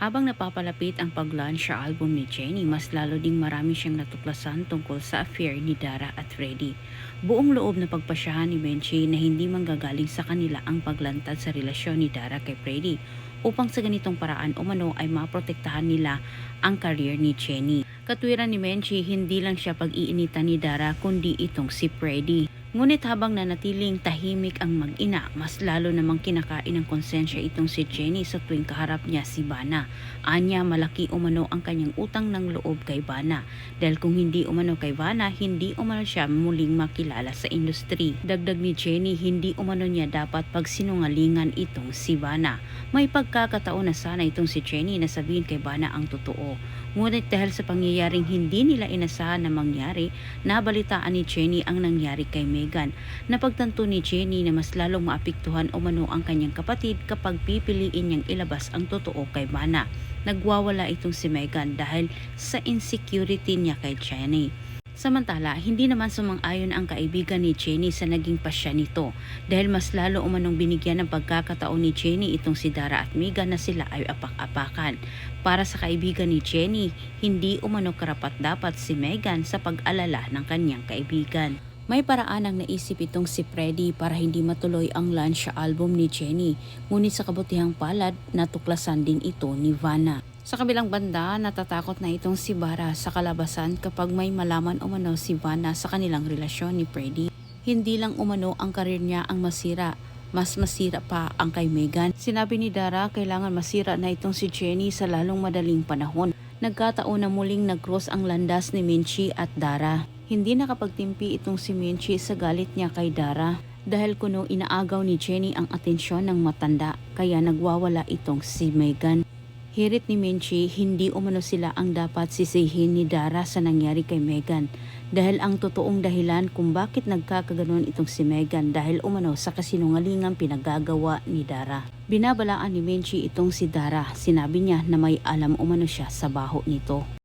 Habang napapalapit ang pag-launch sa album ni Jennie, mas lalo ding marami siyang natuklasan tungkol sa affair ni Dara at Freddie. Buong loob na pagpasyahan ni Menchie na hindi manggagaling sa kanila ang paglantad sa relasyon ni Dara kay Freddie upang sa ganitong paraan umano ay maprotektahan nila ang career ni Jennie. Katwiran ni Menchie, hindi lang siya pag-iinitan ni Dara kundi itong si Freddie. Ngunit habang nanatiling tahimik ang mag-ina, mas lalo namang kinakain ng konsensya itong si Jennie sa tuwing kaharap niya si Bana. Anya, malaki umano ang kanyang utang ng loob kay Bana. Dahil kung hindi umano kay Bana, hindi umano siya muling makilala sa industry. Dagdag ni Jennie, hindi umano niya dapat pagsinungalingan itong si Bana. May pagkakataon na sana itong si Jennie na sabihin kay Bana ang totoo. Ngunit dahil sa pangyayaring hindi nila inasahan na mangyari, nabalitaan ni Jennie ang nangyari kay Megan. Napagtanto ni Jennie na mas lalong maapektuhan umano ang kanyang kapatid kapag pipiliin niyang ilabas ang totoo kay Bana. Nagwawala itong si Megan dahil sa insecurity niya kay Jennie. Samantala, hindi naman sumang-ayon ang kaibigan ni Jennie sa naging pasya nito dahil mas lalo umanong binigyan ng pagkakataon ni Jennie itong si Dara at Megan na sila ay apak-apakan. Para sa kaibigan ni Jennie, hindi umano karapat-dapat si Megan sa pag-alala ng kanyang kaibigan. May paraan ang naisip itong si Freddie para hindi matuloy ang launch sa album ni Jennie, ngunit sa kabutihang palad, natuklasan din ito ni Vanna. Sa kabilang banda, natatakot na itong si Bara sa kalabasan kapag may malaman umano si Vanna sa kanilang relasyon ni Freddie. Hindi lang umano ang karir niya ang masira, mas masira pa ang kay Megan. Sinabi ni Dara, kailangan masira na itong si Jennie sa lalong madaling panahon. Nagkataon na muling nag-cross ang landas ni Menchie at Dara. Hindi nakapagtimpi itong si Menchie sa galit niya kay Dara dahil kuno inaagaw ni Jennie ang atensyon ng matanda kaya nagwawala itong si Megan. Hirit ni Menchie, hindi umano sila ang dapat sisihin ni Dara sa nangyari kay Megan dahil ang totoong dahilan kung bakit nagkakaganon itong si Megan dahil umano sa kasinungalingang pinagagawa ni Dara. Binabalaan ni Menchie itong si Dara, sinabi niya na may alam umano siya sa baho nito.